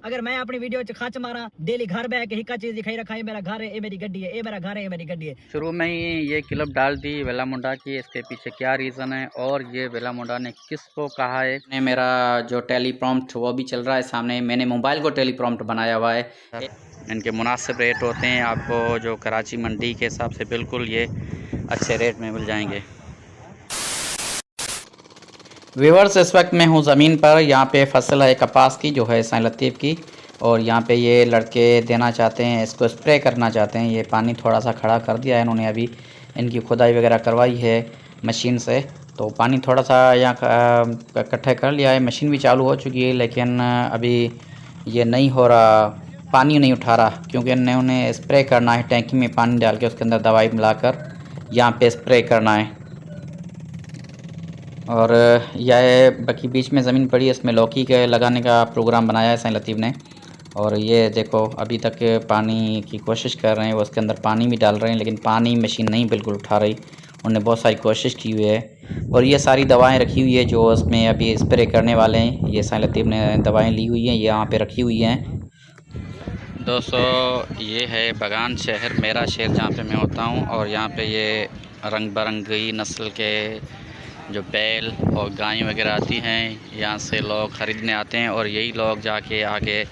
अगर मैं अपनी वीडियो च खच मारा डेली घर बैठ के हिक्का चीज दिखाई रखा है, मेरा घर है, ये मेरी गड्डी है, ये मेरा घर है, ये मेरी गड्डी है। शुरू में ही ये क्लिप डाल दी वेला मुंडा की, इसके पीछे क्या रीज़न है और ये वेला मुंडा ने किसको कहा है। मेरा जो टेलीप्रॉम्प्ट वो भी चल रहा है सामने, मैंने मोबाइल को टेलीप्रॉम्प्ट बनाया हुआ है। इनके मुनासिब रेट होते हैं, आपको जो कराची मंडी के हिसाब से बिल्कुल ये अच्छे रेट में मिल जाएंगे। व्यूअर्स, इस वक्त मैं हूँ ज़मीन पर। यहाँ पे फसल है कपास की, जो है साईं लतीफ़ की, और यहाँ पे ये लड़के देना चाहते हैं, इसको स्प्रे करना चाहते हैं। ये पानी थोड़ा सा खड़ा कर दिया है इन्होंने, अभी इनकी खुदाई वगैरह करवाई है मशीन से, तो पानी थोड़ा सा यहाँ इकट्ठा कर लिया है। मशीन भी चालू हो चुकी है, लेकिन अभी ये नहीं हो रहा, पानी नहीं उठा रहा, क्योंकि इन्होंने स्प्रे करना है। टैंकी में पानी डाल के उसके अंदर दवाई मिलाकर यहाँ पे स्प्रे करना है। और यह बाकी बीच में ज़मीन पड़ी है, इसमें लौकी के लगाने का प्रोग्राम बनाया है साईं लतीफ़ ने। और ये देखो अभी तक पानी की कोशिश कर रहे हैं, वो उसके अंदर पानी भी डाल रहे हैं, लेकिन पानी मशीन नहीं बिल्कुल उठा रही। उन्होंने बहुत सारी कोशिश की हुई है। और ये सारी दवाएं रखी हुई है जो उसमें अभी स्प्रे करने वाले हैं। ये साईं लतीफ़ ने दवाएं ली हुई हैं, ये यहाँ पे रखी हुई हैं। दोस्तों, ये है बगान शहर, मेरा शहर जहाँ पे मैं होता हूँ। और यहाँ पे ये रंग बिरंगी नस्ल के जो बैल और गाय वगैरह आती हैं, यहाँ से लोग ख़रीदने आते हैं। और यही लोग जाके आगे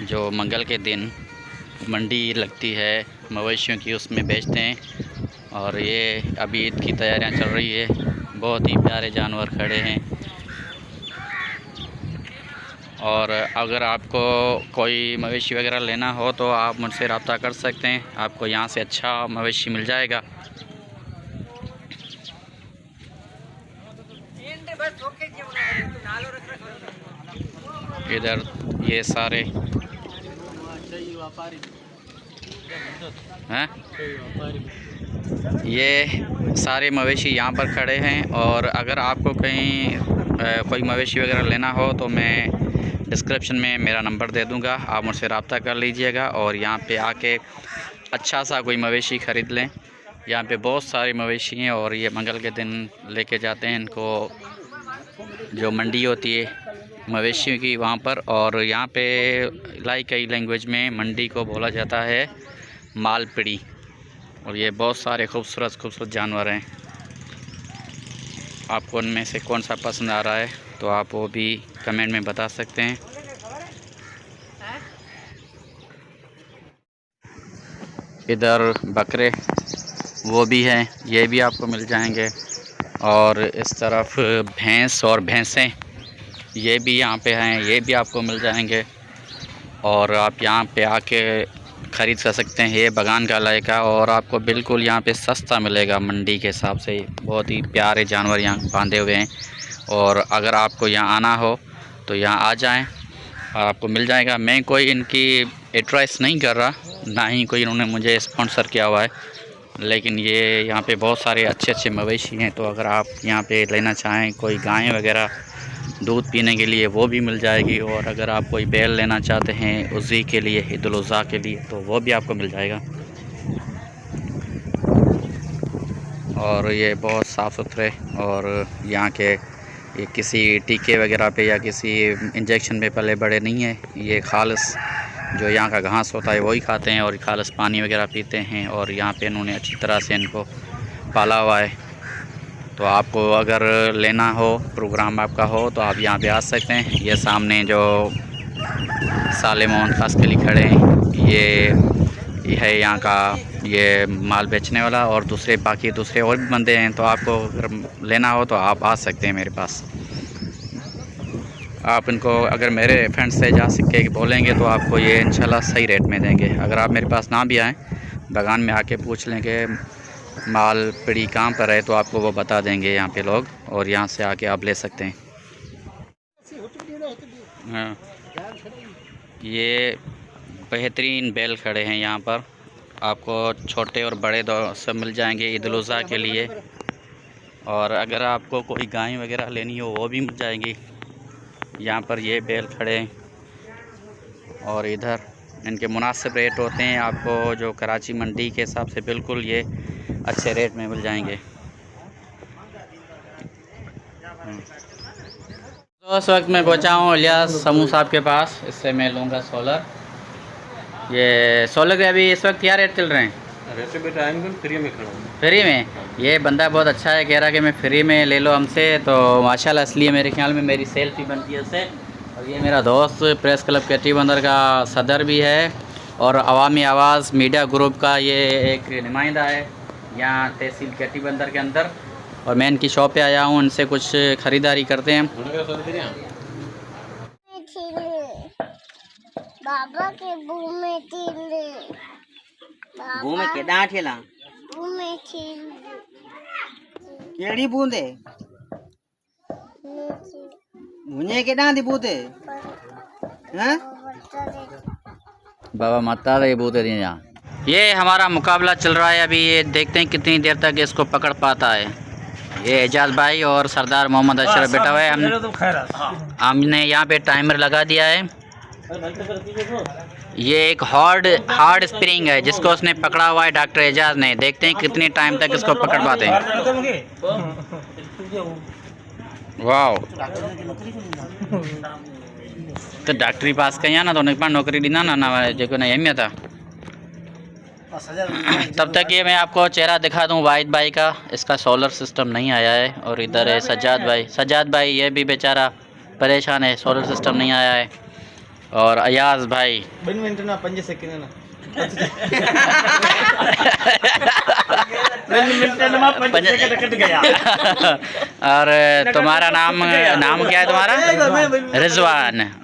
जो मंगल के दिन मंडी लगती है मवेशियों की, उसमें बेचते हैं। और ये अभी ईद की तैयारियां चल रही है, बहुत ही प्यारे जानवर खड़े हैं। और अगर आपको कोई मवेशी वगैरह लेना हो तो आप मुझसे रब्ता कर सकते हैं, आपको यहाँ से अच्छा मवेशी मिल जाएगा। इधर ये सारे हैं, ये सारे मवेशी यहाँ पर खड़े हैं। और अगर आपको कहीं कोई मवेशी वगैरह लेना हो तो मैं डिस्क्रिप्शन में मेरा नंबर दे दूँगा, आप मुझसे रब्ता कर लीजिएगा और यहाँ पे आके अच्छा सा कोई मवेशी ख़रीद लें। यहाँ पे बहुत सारे मवेशी हैं और ये मंगल के दिन लेके जाते हैं इनको, जो मंडी होती है मवेशियों की वहाँ पर। और यहाँ पे कई लैंग्वेज में मंडी को बोला जाता है मालपड़ी। और ये बहुत सारे खूबसूरत जानवर हैं, आपको उनमें से कौन सा पसंद आ रहा है तो आप वो भी कमेंट में बता सकते हैं। इधर बकरे वो भी हैं, ये भी आपको मिल जाएंगे। और इस तरफ भैंस और भैंसें ये भी यहाँ पे हैं, ये भी आपको मिल जाएंगे। और आप यहाँ पे आके ख़रीद कर सकते हैं, ये बगान का इलाका। और आपको बिल्कुल यहाँ पे सस्ता मिलेगा मंडी के हिसाब से, बहुत ही प्यारे जानवर यहाँ बांधे हुए हैं। और अगर आपको यहाँ आना हो तो यहाँ आ जाएं, आपको मिल जाएगा। मैं कोई इनकी एडवर्टाइज नहीं कर रहा, ना ही कोई इन्होंने मुझे स्पॉन्सर किया हुआ है, लेकिन ये यहाँ पे बहुत सारे अच्छे मवेशी हैं। तो अगर आप यहाँ पे लेना चाहें कोई गाय वगैरह दूध पीने के लिए, वो भी मिल जाएगी। और अगर आप कोई बैल लेना चाहते हैं उज़ी के लिए, ईद-उल अज़हा के लिए, तो वो भी आपको मिल जाएगा। और ये बहुत साफ़ सुथरे, और यहाँ के ये किसी टीके वगैरह पे या किसी इंजेक्शन पे पले बड़े नहीं है। ये खालिस जो यहाँ का घास होता है वही खाते हैं और खालिस पानी वगैरह पीते हैं। और यहाँ पे इन्होंने अच्छी तरह से इनको पाला हुआ है। तो आपको अगर लेना हो, प्रोग्राम आपका हो, तो आप यहाँ पे आ सकते हैं। ये सामने जो साले मोहन खास के लिए खड़े हैं, ये है यहाँ का ये माल बेचने वाला। और बाकी दूसरे और भी बंदे हैं। तो आपको अगर लेना हो तो आप आ सकते हैं मेरे पास। आप इनको अगर मेरे फ्रेंड से जा सके बोलेंगे तो आपको ये इंशाल्लाह सही रेट में देंगे। अगर आप मेरे पास ना भी आएँ, बगान में आके पूछ लेंगे मालपड़ी कहाँ पर है, तो आपको वो बता देंगे यहाँ पे लोग, और यहाँ से आके आप ले सकते हैं। हाँ, ये बेहतरीन बैल खड़े हैं यहाँ पर, आपको छोटे और बड़े सब मिल जाएंगे ईद-उल अज़हा के लिए। और अगर आपको कोई गाय वगैरह लेनी हो वो भी मिल जाएंगी। यहाँ पर ये बैल खड़े हैं और इधर इनके मुनासिब रेट होते हैं, आपको जो कराची मंडी के हिसाब से बिल्कुल ये अच्छे रेट में मिल जाएंगे। उस वक्त मैं पहुंचा हूँ इलियास समूह साहब के पास। इससे मैं लूँगा सोलर। ये सोलर के अभी इस वक्त क्या रेट चल रहे हैं? रेट बेटा आएंगे फ्री में खड़ा हूँ। फ्री में? ये बंदा बहुत अच्छा है, कह रहा कि मैं फ्री में ले लो हमसे, तो माशाल्लाह इसलिए मेरे ख्याल में मेरी सेल्फी बनती है उससे। और ये मेरा दोस्त प्रेस क्लब कैटी बंदर का सदर भी है और अवामी आवाज़ मीडिया ग्रुप का ये एक नुमाइंदा है यहाँ तहसील कैटी बंदर के अंदर। और मैं इनकी शॉप पे आया हूँ, इनसे कुछ ख़रीदारी करते हैं। बाबा के मुंह में तिल मुंह में केड़ा ठेला मुंह में तिल केड़ी बूंदे मुझे केड़ा दी बूंदे हैं बाबा माता रे बूते दिए यहाँ। ये हमारा मुकाबला चल रहा है अभी, ये देखते हैं कितनी देर तक इसको पकड़ पाता है। ये एजाज भाई और सरदार मोहम्मद अशरफ बैठा हुआ है। हमने यहाँ पे टाइमर लगा दिया है। ये एक हार्ड स्प्रिंग है जिसको उसने पकड़ा हुआ है डॉक्टर एजाज ने। देखते हैं कितनी टाइम तक इसको पकड़ पाते हैं। वाह, तो डॉक्टरी पास कहीं ना तो उन्हें नौकरी दी ना जो ना अहमियत था। तब तक ये मैं आपको चेहरा दिखा दूं वाहिद भाई का, इसका सोलर सिस्टम नहीं आया है। और इधर है सज्जाद भाई ये भी बेचारा परेशान है, सोलर सिस्टम नहीं आया है। और अयाज भाई और तुम्हारा नाम क्या है तुम्हारा?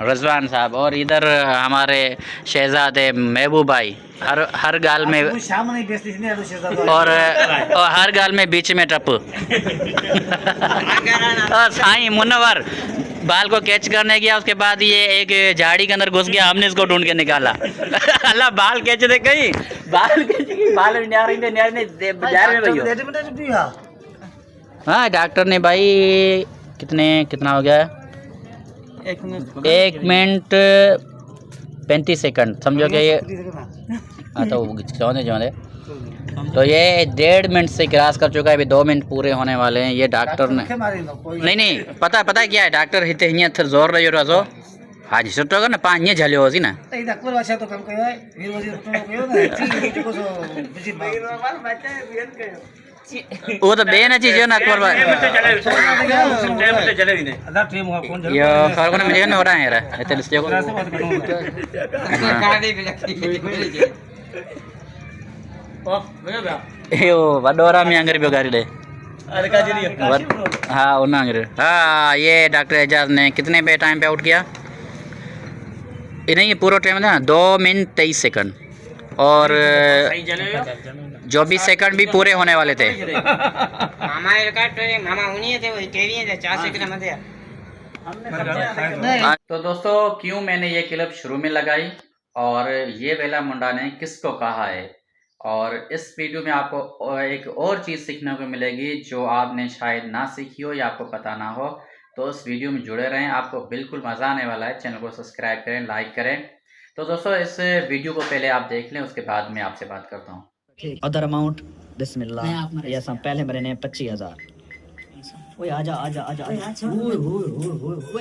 रिजवान साहब। और इधर हमारे शहजादे महबूब भाई हर गाल में और हर गाल में बीच में टप। साईं मुनव्वर बाल को कैच करने गया, उसके बाद ये एक झाड़ी के अंदर घुस गया, हमने इसको ढूंढ के निकाला। अल्लाह बाल कैच दे कहीं बाल हाँ डॉक्टर ने भाई कितना हो गया? 1 मिनट 35 सेकंड समझो कि ये तो चाहते तो ये 1.5 मिनट से क्रॉस कर चुका है। अभी 2 मिनट पूरे होने वाले हैं। ये डॉक्टर ने नहीं पता क्या है, डॉक्टर हिते हियां थर जोर रही हो हाजी सुटो ना 5 ये झलियो होसी ना वो तो बेन अच्छी जो ना अकबर भाई ये खबर को मुझे हो रहा है यार इतने लिस्ट को यो वडोरा में अंगर पे गाड़ी दे हाँ उन्हें अंगर। हाँ ये डॉक्टर एजाज ने कितने पे टाइम पे आउट किया? नहीं ये पूरा टाइम था 2 मिनट 23 सेकंड और 24 सेकंड भी पूरे होने वाले थे। तो दोस्तों क्यों मैंने ये क्लिप शुरू में लगाई और ये वेला मुंडा ने किसको कहा है, और इस वीडियो में आपको एक और चीज़ सीखने को मिलेगी जो आपने शायद ना सीखी हो या आपको पता ना हो। तो इस वीडियो में जुड़े रहें, आपको बिल्कुल मज़ा आने वाला है। चैनल को सब्सक्राइब करें, लाइक करें। तो दोस्तों इस वीडियो को पहले आप देख लें, उसके बाद मैं आपसे बात करता हूँ। अदर अमाउंट बिस्मिल्लाह ये सब पहले मेरे ने 25,000। ओए आजा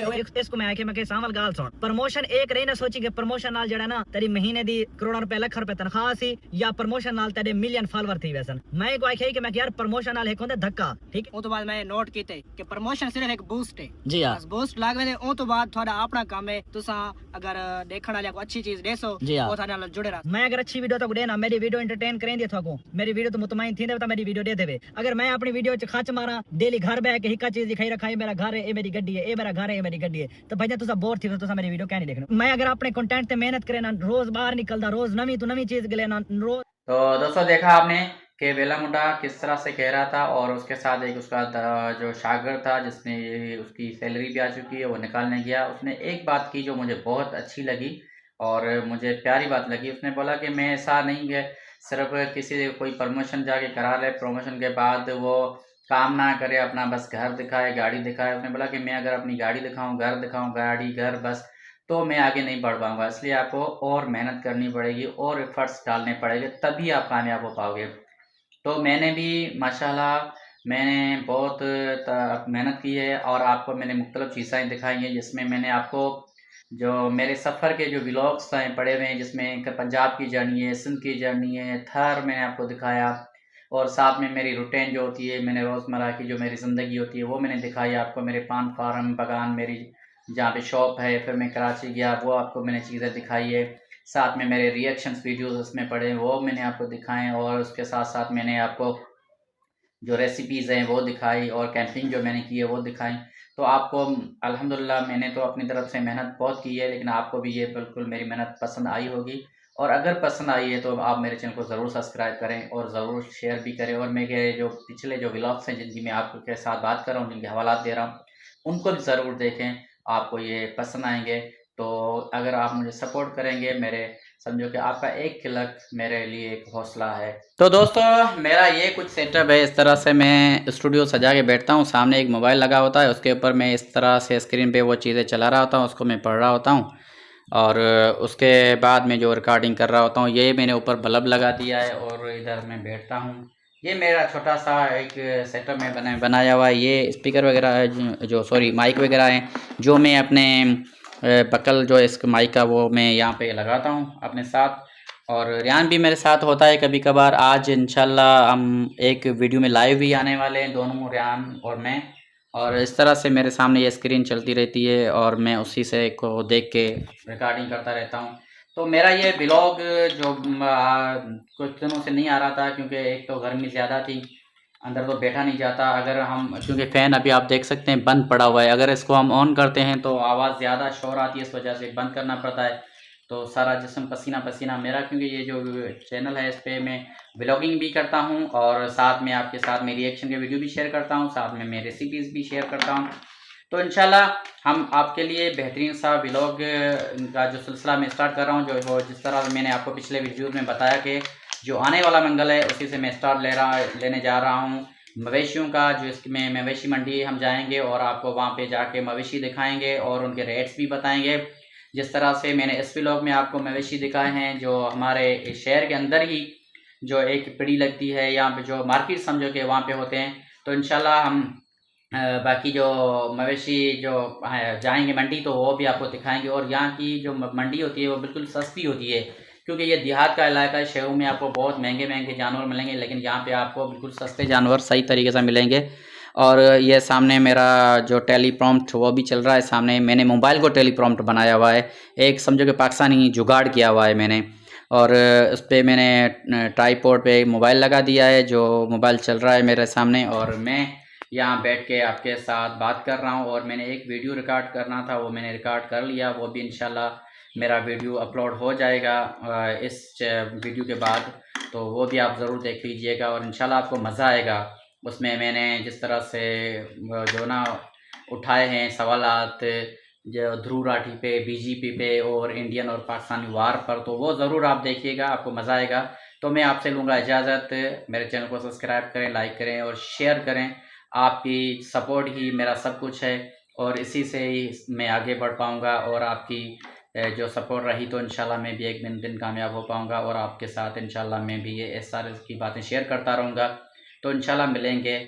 ओए इसको मैं आके मैं सावल गाल सुन प्रमोशन एक रही ना सोची कि प्रमोशन नाल जड़ा ना तेरी महीने दी करोड़ों रुपए लाख रुपए तनख्वाह सी या प्रमोशन नाल तेरे मिलियन फॉलोअर थी वैसन। मैं को आखे कि मैं यार प्रमोशन नाल एक होंदा धक्का ठीक। ओ तो बाद मैं नोट कीते कि प्रमोशन सिर्फ एक बूस्ट है जी हां, बस बूस्ट लागवे दे। ओ तो बाद थोड़ा अपना काम है, तुसा अगर देखण वाले को अच्छी चीज देसो ओ थाने नाल जुड़े रह। मैं अगर अच्छी वीडियो तो देना, मेरी वीडियो एंटरटेन करें दिया थाको, मेरी वीडियो तो मुतमईन थी दे मेरी वीडियो दे देवे। अगर मैं अपनी वीडियो च खच मारा डेली घर बैठ के हिका चीज दिखाई रखा है मेरा घर है, ये मेरी गड्डी है, ये मेरा घर है, ये मेरी गड्डी है, तो भाई तुसा बोर थी तो मेरी वीडियो क्या नहीं देखना। मैं अगर अपने कंटेंट पे मेहनत करे ना, रोज बाहर निकलदा, रोज नवी तो नवी चीज गले ना रोज। तो दोस्तों देखा आपने कि वेला मुंडा किस तरह से कह रहा था, और उसके साथ एक उसका जो शागिर्द था जिसने उसकी सैलरी भी आ चुकी है वो निकालने गया। उसने एक बात की जो मुझे बहुत अच्छी लगी और मुझे प्यारी बात लगी। उसने बोला कि मैं ऐसा नहीं है सिर्फ किसी कोई प्रमोशन जाके करा ले, प्रमोशन के बाद वो काम ना करे, अपना बस घर दिखाए, गाड़ी दिखाए। उसने बोला कि मैं अगर अपनी गाड़ी दिखाऊं, घर दिखाऊं, गाड़ी घर बस, तो मैं आगे नहीं बढ़ पाऊंगा। इसलिए आपको और मेहनत करनी पड़ेगी और एफर्ट्स डालने पड़ेंगे, तभी आप कामयाब हो पाओगे। तो मैंने भी माशाल्लाह मैंने बहुत मेहनत की है और आपको मैंने मुख्तलिफ चीज़ें दिखाई हैं, जिसमें मैंने आपको जो मेरे सफ़र के जो व्लॉग्स हैं पड़े हुए हैं, जिसमें एक पंजाब की जर्नी है, सिंध की जर्नी है, थर मैंने आपको दिखाया, और साथ में मेरी रूटीन जो होती है, मैंने रोज़मर्रा की जो मेरी ज़िंदगी होती है वो मैंने दिखाई आपको। मेरे पान फार्म बगान मेरी जहाँ पे शॉप है, फिर मैं कराची गया वो आपको मैंने चीज़ें दिखाई है। साथ में मेरे रिएक्शंस वीडियोस उसमें पड़े हैं वो मैंने आपको दिखाए, और उसके साथ साथ मैंने आपको जो रेसिपीज़ हैं वो दिखाई, और कैंपिंग जो मैंने की है वो दिखाई। तो आपको अल्हम्दुलिल्लाह मैंने तो अपनी तरफ से मेहनत बहुत की है, लेकिन आपको भी ये बिल्कुल मेरी मेहनत पसंद आई होगी। और अगर पसंद आई है तो आप मेरे चैनल को ज़रूर सब्सक्राइब करें और ज़रूर शेयर भी करें, और मेरे जो पिछले जो व्लॉग्स हैं जिनकी मैं आपके साथ बात कर रहा हूँ, जिनके हवालात दे रहा हूँ, उनको भी ज़रूर देखें, आपको ये पसंद आएंगे। तो अगर आप मुझे सपोर्ट करेंगे, मेरे समझो कि आपका एक क्लिक मेरे लिए एक हौसला है। तो दोस्तों मेरा ये कुछ सेटअप है, इस तरह से मैं स्टूडियो सजा के बैठता हूँ, सामने एक मोबाइल लगा होता है, उसके ऊपर मैं इस तरह से स्क्रीन पे वो चीज़ें चला रहा होता हूँ, उसको मैं पढ़ रहा होता हूँ, और उसके बाद मैं जो रिकॉर्डिंग कर रहा होता हूँ, ये मैंने ऊपर बल्ब लगा दिया है और इधर मैं बैठता हूँ। ये मेरा छोटा सा एक सेटअप में बनाया हुआ है। ये स्पीकर वगैरह है जो सॉरी माइक वगैरह हैं, जो मैं अपने बकल जो इस माइक का वो मैं यहाँ पे लगाता हूँ अपने साथ, और रियान भी मेरे साथ होता है कभी कभार। आज इंशाल्लाह हम एक वीडियो में लाइव भी आने वाले हैं, दोनों रियान और मैं, और इस तरह से मेरे सामने ये स्क्रीन चलती रहती है और मैं उसी से को देख के रिकॉर्डिंग करता रहता हूँ। तो मेरा ये ब्लॉग जो कुछ दिनों से नहीं आ रहा था, क्योंकि एक तो गर्मी ज़्यादा थी, अंदर तो बैठा नहीं जाता। अगर हम क्योंकि फ़ैन अभी आप देख सकते हैं बंद पड़ा हुआ है, अगर इसको हम ऑन करते हैं तो आवाज़ ज़्यादा शोर आती है, इस वजह से बंद करना पड़ता है। तो सारा जिस्म पसीना पसीना मेरा, क्योंकि ये जो चैनल है इस पर मैं व्लॉगिंग भी करता हूँ और साथ में आपके साथ में रिएक्शन के वीडियो भी शेयर करता हूँ, साथ में मैं रेसिपीज़ भी शेयर करता हूँ। तो इंशाल्लाह हम आपके लिए बेहतरीन सा व्लॉग का जो सिलसिला मैं स्टार्ट कर रहा हूँ, जो हो जिस तरह मैंने आपको पिछले वीडियोज़ में बताया कि जो आने वाला मंगल है उसी से मैं स्टार्ट लेने जा रहा हूँ मवेशियों का। जो इसमें मवेशी मंडी हम जाएंगे और आपको वहाँ पे जाके मवेशी दिखाएंगे और उनके रेट्स भी बताएंगे। जिस तरह से मैंने इस व्लॉग में आपको मवेशी दिखाए हैं, जो हमारे शहर के अंदर ही जो एक पीढ़ी लगती है, यहाँ पे जो मार्केट समझो कि वहाँ पे होते हैं। तो इंशाल्लाह हम बाकी जो मवेशी जो जाएंगे मंडी तो वो भी आपको दिखाएंगे, और यहाँ की जो मंडी होती है वो बिल्कुल सस्ती होती है, क्योंकि ये देहात का इलाका है। शहरों में आपको बहुत महंगे महंगे जानवर मिलेंगे, लेकिन यहाँ पे आपको बिल्कुल सस्ते जानवर सही तरीके से मिलेंगे। और ये सामने मेरा जो टेलीप्रॉम्प्ट वो भी चल रहा है, सामने मैंने मोबाइल को टेलीप्रॉम्प्ट बनाया हुआ है, एक समझो कि पाकिस्तानी जुगाड़ किया हुआ है मैंने, और उस पर मैंने ट्राईपॉड पे मोबाइल लगा दिया है, जो मोबाइल चल रहा है मेरे सामने, और मैं यहाँ बैठ के आपके साथ बात कर रहा हूँ। और मैंने एक वीडियो रिकॉर्ड करना था, वो मैंने रिकॉर्ड कर लिया, वो भी इंशाल्लाह मेरा वीडियो अपलोड हो जाएगा इस वीडियो के बाद, तो वो भी आप ज़रूर देख लीजिएगा और इंशाल्लाह आपको मज़ा आएगा। उसमें मैंने जिस तरह से जो ना उठाए हैं सवालात जो ध्रुव राठी पे, बीजेपी पे और इंडियन और पाकिस्तानी वार पर, तो वो ज़रूर आप देखिएगा, आपको मज़ा आएगा। तो मैं आपसे लूँगा इजाज़त, मेरे चैनल को सब्सक्राइब करें, लाइक करें और शेयर करें। आपकी सपोर्ट ही मेरा सब कुछ है और इसी से ही मैं आगे बढ़ पाऊँगा, और आपकी जो सपोर्ट रही तो इंशाल्लाह मैं भी एक दिन कामयाब हो पाऊँगा, और आपके साथ इंशाल्लाह मैं भी ये इस सारे की बातें शेयर करता रहूँगा। तो इंशाल्लाह मिलेंगे।